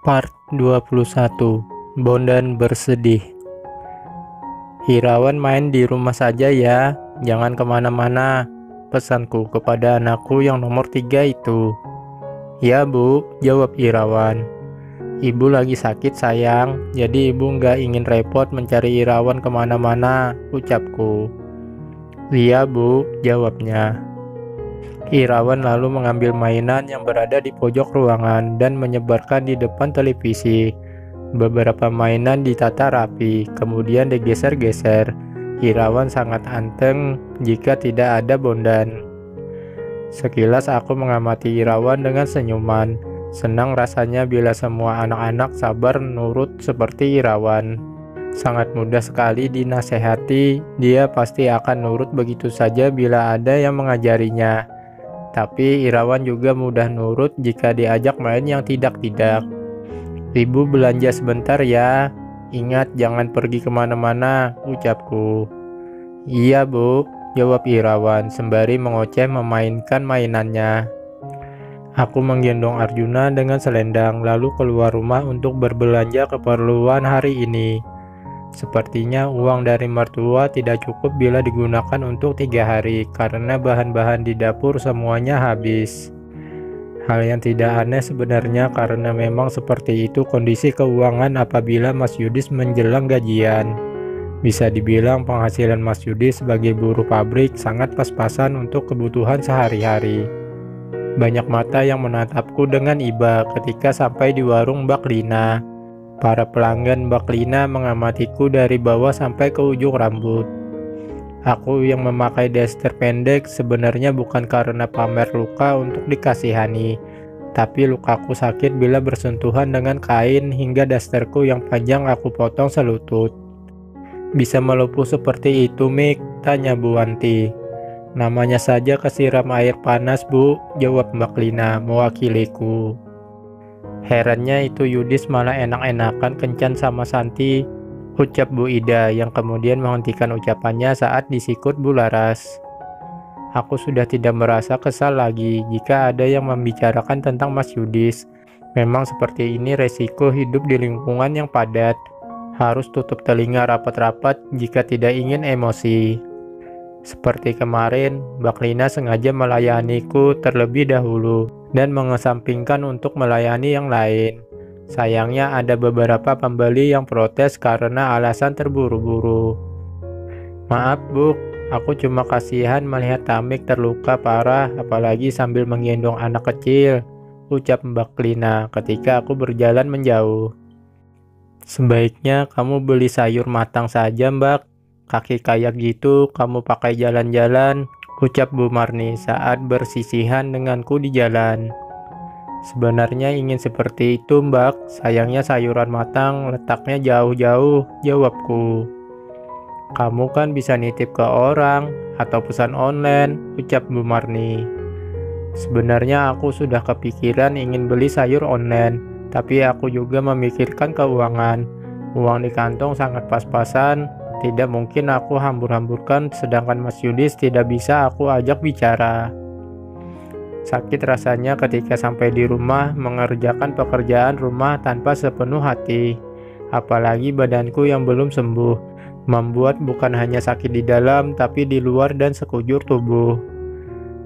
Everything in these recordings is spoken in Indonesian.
Part 21. Bondan bersedih. Irawan main di rumah saja ya, jangan kemana-mana, pesanku kepada anakku yang nomor 3 itu. Ya bu, jawab Irawan. Ibu lagi sakit sayang, jadi ibu nggak ingin repot mencari Irawan kemana-mana, ucapku. Iya bu, jawabnya. Irawan lalu mengambil mainan yang berada di pojok ruangan dan menyebarkan di depan televisi. Beberapa mainan ditata rapi, kemudian digeser-geser. Irawan sangat anteng jika tidak ada Bondan. Sekilas aku mengamati Irawan dengan senyuman. Senang rasanya bila semua anak-anak sabar nurut seperti Irawan. Sangat mudah sekali dinasehati, dia pasti akan nurut begitu saja bila ada yang mengajarinya. Tapi Irawan juga mudah nurut jika diajak main yang tidak-tidak. Ibu belanja sebentar ya, ingat jangan pergi kemana-mana, ucapku. Iya bu, jawab Irawan sembari mengoceh memainkan mainannya. Aku menggendong Arjuna dengan selendang lalu keluar rumah untuk berbelanja keperluan hari ini. Sepertinya uang dari mertua tidak cukup bila digunakan untuk 3 hari karena bahan-bahan di dapur semuanya habis. Hal yang tidak aneh sebenarnya karena memang seperti itu kondisi keuangan apabila Mas Yudis menjelang gajian. Bisa dibilang penghasilan Mas Yudis sebagai buruh pabrik sangat pas-pasan untuk kebutuhan sehari-hari. Banyak mata yang menatapku dengan iba ketika sampai di warung Mbak Lina. Para pelanggan Mbak Lina mengamatiku dari bawah sampai ke ujung rambut. Aku yang memakai daster pendek sebenarnya bukan karena pamer luka untuk dikasihani, tapi lukaku sakit bila bersentuhan dengan kain hingga dasterku yang panjang aku potong selutut. Bisa melepuh seperti itu, Mik? Tanya Bu Wanti. Namanya saja kesiram air panas, Bu, jawab Mbak Lina mewakiliku. Herannya itu Yudis malah enak-enakan kencan sama Santi, ucap Bu Ida yang kemudian menghentikan ucapannya saat disikut Bu Laras. Aku sudah tidak merasa kesal lagi jika ada yang membicarakan tentang Mas Yudis. Memang seperti ini resiko hidup di lingkungan yang padat. Harus tutup telinga rapat-rapat jika tidak ingin emosi. Seperti kemarin, Mbak Lina sengaja melayaniku terlebih dahulu dan mengesampingkan untuk melayani yang lain. Sayangnya ada beberapa pembeli yang protes karena alasan terburu-buru. Maaf Bu, aku cuma kasihan melihat Tamik terluka parah apalagi sambil menggendong anak kecil, ucap Mbak Lina ketika aku berjalan menjauh. Sebaiknya kamu beli sayur matang saja Mbak. Kaki kayak gitu kamu pakai jalan-jalan, ucap Bu Marni saat bersisihan denganku di jalan. Sebenarnya ingin seperti itu Mbak, sayangnya sayuran matang letaknya jauh-jauh, jawabku. Kamu kan bisa nitip ke orang atau pesan online, ucap Bu Marni. Sebenarnya aku sudah kepikiran ingin beli sayur online, tapi aku juga memikirkan keuangan. Uang di kantong sangat pas-pasan. Tidak mungkin aku hambur-hamburkan sedangkan Mas Yudis tidak bisa aku ajak bicara. Sakit rasanya ketika sampai di rumah mengerjakan pekerjaan rumah tanpa sepenuh hati. Apalagi badanku yang belum sembuh, membuat bukan hanya sakit di dalam tapi di luar dan sekujur tubuh.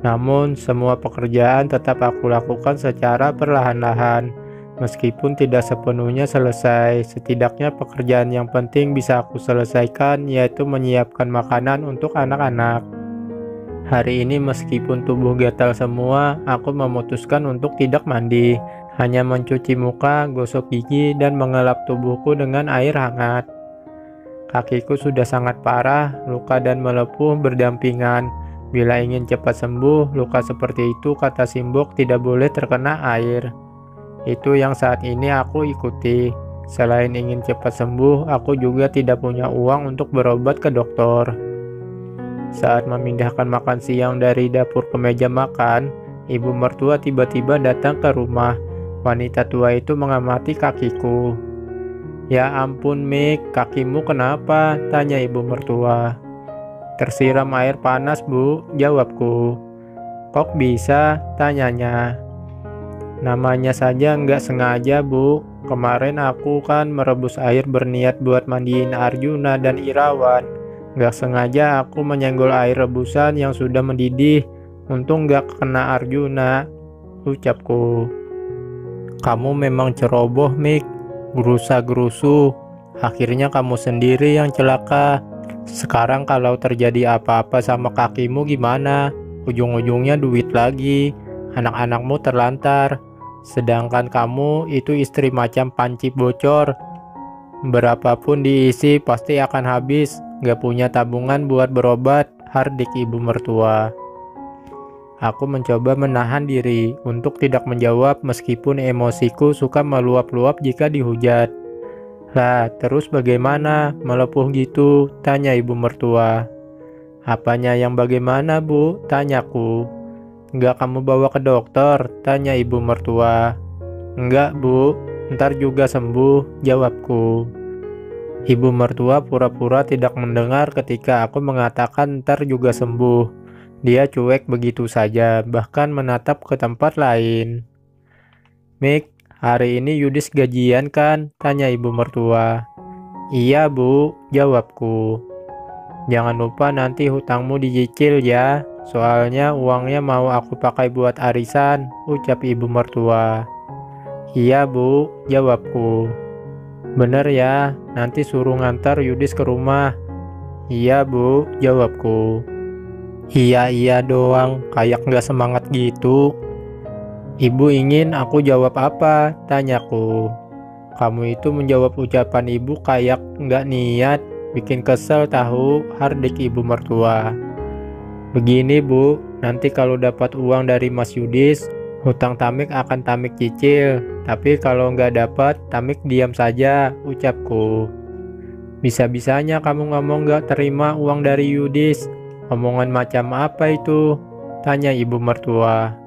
Namun semua pekerjaan tetap aku lakukan secara perlahan-lahan. Meskipun tidak sepenuhnya selesai, setidaknya pekerjaan yang penting bisa aku selesaikan, yaitu menyiapkan makanan untuk anak-anak. Hari ini meskipun tubuh gatal semua, aku memutuskan untuk tidak mandi, hanya mencuci muka, gosok gigi, dan mengelap tubuhku dengan air hangat. Kakiku sudah sangat parah, luka dan melepuh berdampingan. Bila ingin cepat sembuh, luka seperti itu kata Simbok tidak boleh terkena air. Itu yang saat ini aku ikuti. Selain ingin cepat sembuh, aku juga tidak punya uang untuk berobat ke dokter. Saat memindahkan makan siang dari dapur ke meja makan, ibu mertua tiba-tiba datang ke rumah. Wanita tua itu mengamati kakiku. Ya ampun Mik, kakimu kenapa? Tanya ibu mertua. Tersiram air panas Bu, jawabku. Kok bisa? Tanyanya. Namanya saja nggak sengaja Bu, kemarin aku kan merebus air berniat buat mandiin Arjuna dan Irawan. Gak sengaja aku menyenggol air rebusan yang sudah mendidih. Untung gak kena Arjuna, ucapku. Kamu memang ceroboh, Mik. Gerusa-gerusu. Akhirnya kamu sendiri yang celaka. Sekarang kalau terjadi apa-apa sama kakimu gimana? Ujung-ujungnya duit lagi. Anak-anakmu terlantar. Sedangkan kamu itu istri macam panci bocor. Berapapun diisi pasti akan habis. Gak punya tabungan buat berobat, hardik ibu mertua. Aku mencoba menahan diri untuk tidak menjawab meskipun emosiku suka meluap-luap jika dihujat. Lah, terus bagaimana? Melepuh gitu? Tanya ibu mertua. Apanya yang bagaimana, Bu? Tanyaku. Enggak kamu bawa ke dokter? Tanya ibu mertua. Enggak, Bu. Ntar juga sembuh, jawabku. Ibu mertua pura-pura tidak mendengar ketika aku mengatakan ntar juga sembuh. Dia cuek begitu saja, bahkan menatap ke tempat lain. Mik, hari ini Yudis gajian kan? Tanya ibu mertua. Iya, Bu, jawabku. Jangan lupa nanti hutangmu dicicil ya. Soalnya uangnya mau aku pakai buat arisan, ucap ibu mertua. Iya, Bu, jawabku. Bener ya, nanti suruh ngantar Yudis ke rumah. Iya, Bu, jawabku. Iya doang, kayak nggak semangat gitu. Ibu ingin aku jawab apa? Tanyaku. Kamu itu menjawab ucapan ibu kayak nggak niat, bikin kesel tahu, hardik ibu mertua. Begini Bu, nanti kalau dapat uang dari Mas Yudis, hutang Tamik akan Tamik cicil. Tapi kalau nggak dapat, Tamik diam saja, ucapku. Bisa-bisanya kamu ngomong nggak terima uang dari Yudis. Omongan macam apa itu? Tanya ibu mertua.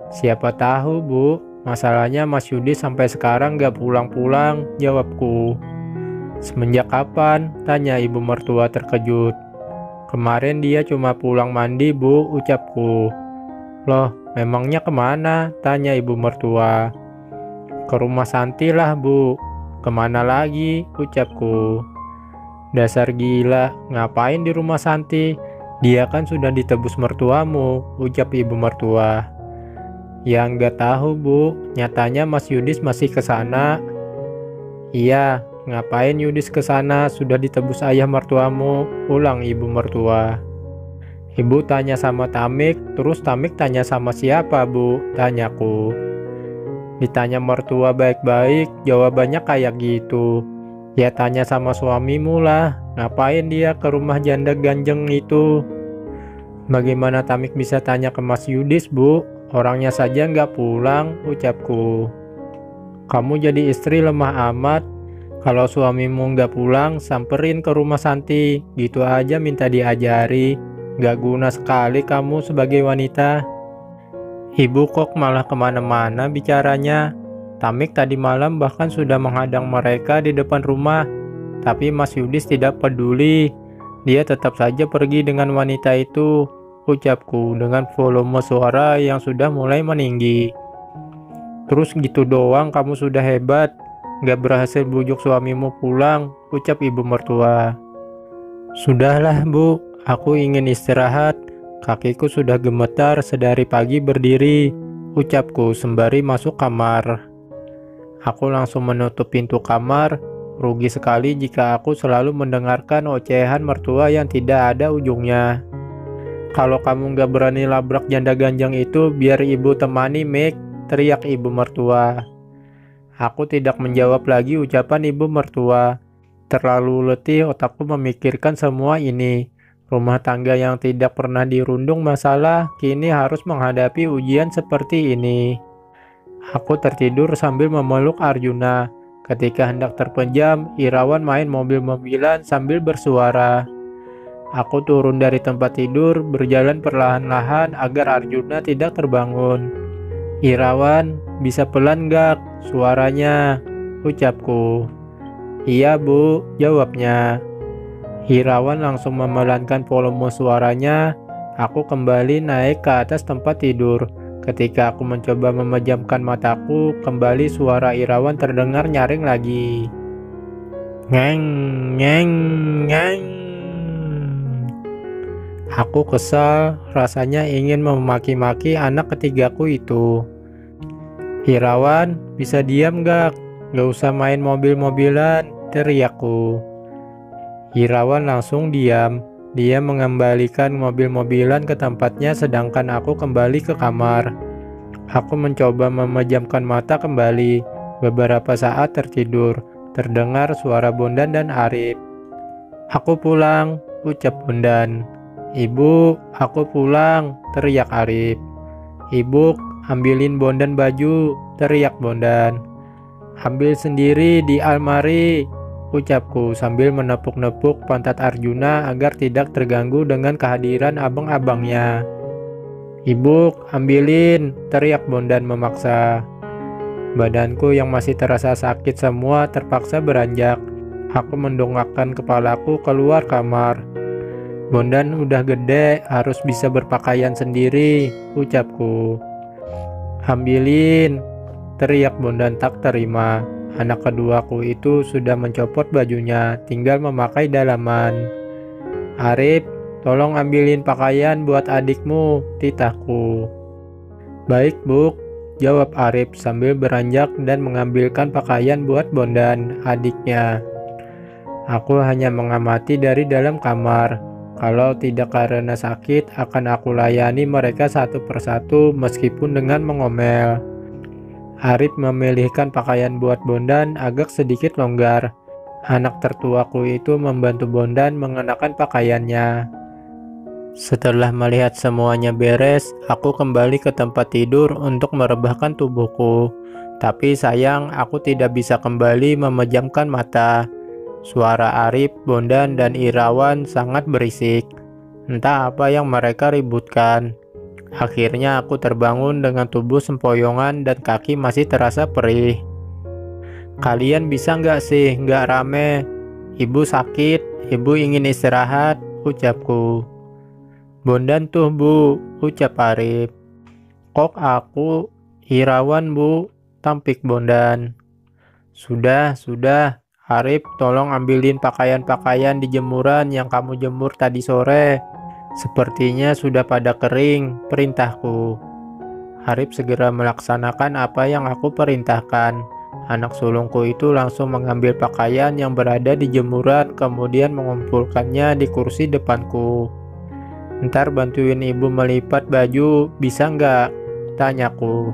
Siapa tahu Bu, masalahnya Mas Yudis sampai sekarang nggak pulang-pulang, jawabku. Semenjak kapan? Tanya ibu mertua terkejut. Kemarin dia cuma pulang mandi, Bu, ucapku. Loh, memangnya kemana? Tanya ibu mertua. Ke rumah Santi lah, Bu. Kemana lagi? Ucapku. Dasar gila, ngapain di rumah Santi? Dia kan sudah ditebus mertuamu, ucap ibu mertua. Ya nggak tahu, Bu. Nyatanya Mas Yudis masih ke sana. Iya. Ngapain Yudis ke sana? Sudah ditebus ayah mertuamu, ulang ibu mertua. Ibu tanya sama Tamik, terus Tamik tanya sama siapa, Bu? Tanyaku. Ditanya mertua baik-baik, jawabannya kayak gitu. Ya tanya sama suamimu lah, ngapain dia ke rumah janda ganjeng itu? Bagaimana Tamik bisa tanya ke Mas Yudis, Bu? Orangnya saja nggak pulang, ucapku. Kamu jadi istri lemah amat. Kalau suamimu nggak pulang, samperin ke rumah Santi. Gitu aja minta diajari. Nggak guna sekali kamu sebagai wanita. Ibu kok malah kemana-mana bicaranya. Tamik tadi malam bahkan sudah menghadang mereka di depan rumah. Tapi Mas Yudis tidak peduli. Dia tetap saja pergi dengan wanita itu, ucapku dengan volume suara yang sudah mulai meninggi. Terus gitu doang kamu sudah hebat. Gak berhasil bujuk suamimu pulang, ucap ibu mertua. Sudahlah Bu, aku ingin istirahat. Kakiku sudah gemetar sedari pagi berdiri, ucapku sembari masuk kamar. Aku langsung menutup pintu kamar. Rugi sekali jika aku selalu mendengarkan ocehan mertua yang tidak ada ujungnya. Kalau kamu gak berani labrak janda ganjang itu, biar ibu temani, Mik, teriak ibu mertua. Aku tidak menjawab lagi ucapan ibu mertua. Terlalu letih otakku memikirkan semua ini. Rumah tangga yang tidak pernah dirundung masalah, kini harus menghadapi ujian seperti ini. Aku tertidur sambil memeluk Arjuna. Ketika hendak terpejam, Irawan main mobil-mobilan sambil bersuara. Aku turun dari tempat tidur, berjalan perlahan-lahan agar Arjuna tidak terbangun. Irawan, bisa pelan gak suaranya? Ucapku. Iya Bu, jawabnya. Irawan langsung memelankan volume suaranya. Aku kembali naik ke atas tempat tidur. Ketika aku mencoba memejamkan mataku, kembali suara Irawan terdengar nyaring lagi. Ngeng, ngeng, ngeng. Aku kesal, rasanya ingin memaki-maki anak ketigaku itu. Irawan, bisa diam gak? Gak usah main mobil-mobilan, teriakku. Irawan langsung diam. Dia mengembalikan mobil-mobilan ke tempatnya sedangkan aku kembali ke kamar. Aku mencoba memejamkan mata kembali. Beberapa saat tertidur, terdengar suara Bondan dan Arif. Aku pulang, ucap Bondan. Ibu, aku pulang, teriak Arif. Ibu, ambilin Bondan baju, teriak Bondan. Ambil sendiri di almari, ucapku sambil menepuk-nepuk pantat Arjuna agar tidak terganggu dengan kehadiran abang-abangnya. Ibu, ambilin, teriak Bondan memaksa. Badanku yang masih terasa sakit semua terpaksa beranjak. Aku mendongakkan kepalaku keluar kamar. Bondan udah gede, harus bisa berpakaian sendiri, ucapku. Ambilin, teriak Bondan tak terima. Anak keduaku itu sudah mencopot bajunya, tinggal memakai dalaman. Arif, tolong ambilin pakaian buat adikmu, titahku. Baik, Bu, jawab Arif sambil beranjak dan mengambilkan pakaian buat Bondan, adiknya. Aku hanya mengamati dari dalam kamar. Kalau tidak karena sakit, akan aku layani mereka satu persatu meskipun dengan mengomel. Arif memilihkan pakaian buat Bondan agak sedikit longgar. Anak tertuaku itu membantu Bondan mengenakan pakaiannya. Setelah melihat semuanya beres, aku kembali ke tempat tidur untuk merebahkan tubuhku. Tapi sayang, aku tidak bisa kembali memejamkan mata. Suara Arif, Bondan, dan Irawan sangat berisik. Entah apa yang mereka ributkan. Akhirnya aku terbangun dengan tubuh sempoyongan dan kaki masih terasa perih. Kalian bisa nggak sih nggak rame? Ibu sakit, ibu ingin istirahat, ucapku. Bondan tuh Bu, ucap Arif. Kok aku? Irawan Bu, tampik Bondan. Sudah. Arif, tolong ambilin pakaian-pakaian di jemuran yang kamu jemur tadi sore. Sepertinya sudah pada kering, perintahku. Arif segera melaksanakan apa yang aku perintahkan. Anak sulungku itu langsung mengambil pakaian yang berada di jemuran, kemudian mengumpulkannya di kursi depanku. Ntar bantuin ibu melipat baju, bisa nggak? Tanyaku.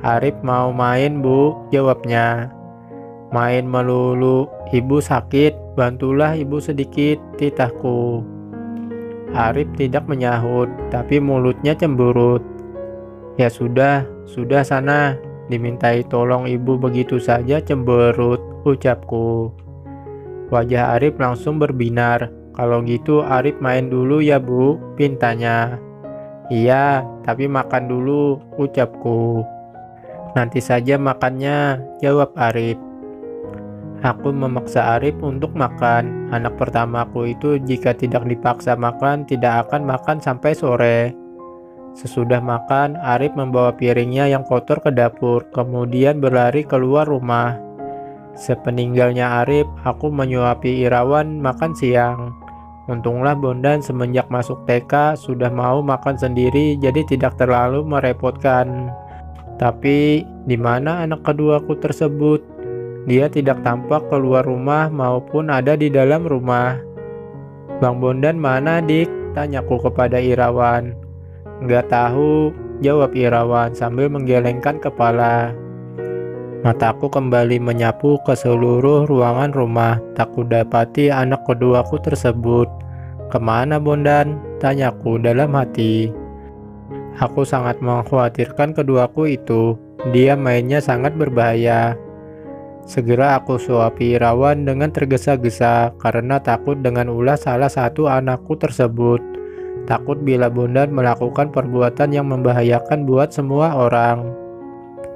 Arif mau main Bu, jawabnya. Main melulu, ibu sakit, bantulah ibu sedikit, titahku. Arif tidak menyahut, tapi mulutnya cemberut. Ya sudah sana, dimintai tolong ibu begitu saja cemberut, ucapku. Wajah Arif langsung berbinar. Kalau gitu Arif main dulu ya Bu, pintanya. Iya, tapi makan dulu, ucapku. Nanti saja makannya, jawab Arif. Aku memaksa Arif untuk makan. Anak pertamaku itu jika tidak dipaksa makan, tidak akan makan sampai sore. Sesudah makan, Arif membawa piringnya yang kotor ke dapur, kemudian berlari keluar rumah. Sepeninggalnya Arif, aku menyuapi Irawan makan siang. Untunglah Bondan semenjak masuk TK sudah mau makan sendiri, jadi tidak terlalu merepotkan. Tapi di mana anak keduaku tersebut? Dia tidak tampak keluar rumah maupun ada di dalam rumah. Bang Bondan mana, Dik? Tanyaku kepada Irawan. Nggak tahu, jawab Irawan sambil menggelengkan kepala. Mataku kembali menyapu ke seluruh ruangan rumah. Tak kudapati anak keduaku tersebut. Kemana Bondan? Tanyaku dalam hati. Aku sangat mengkhawatirkan keduaku itu. Dia mainnya sangat berbahaya. Segera aku suapi Irawan dengan tergesa-gesa karena takut dengan ulah salah satu anakku tersebut. Takut bila Bondan melakukan perbuatan yang membahayakan buat semua orang.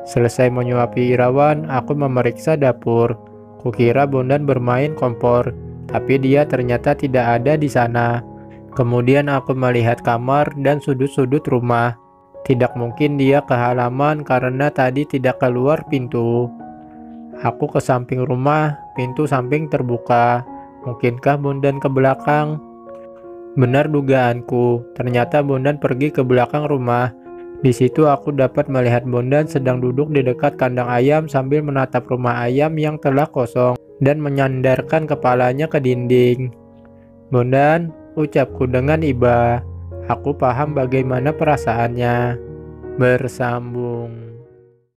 Selesai menyuapi Irawan, aku memeriksa dapur. Kukira Bondan bermain kompor, tapi dia ternyata tidak ada di sana. Kemudian aku melihat kamar dan sudut-sudut rumah. Tidak mungkin dia ke halaman karena tadi tidak keluar pintu. Aku ke samping rumah, pintu samping terbuka. Mungkinkah Bondan ke belakang? Benar dugaanku, ternyata Bondan pergi ke belakang rumah. Di situ aku dapat melihat Bondan sedang duduk di dekat kandang ayam sambil menatap rumah ayam yang telah kosong dan menyandarkan kepalanya ke dinding. Bondan, ucapku dengan iba. Aku paham bagaimana perasaannya. Bersambung.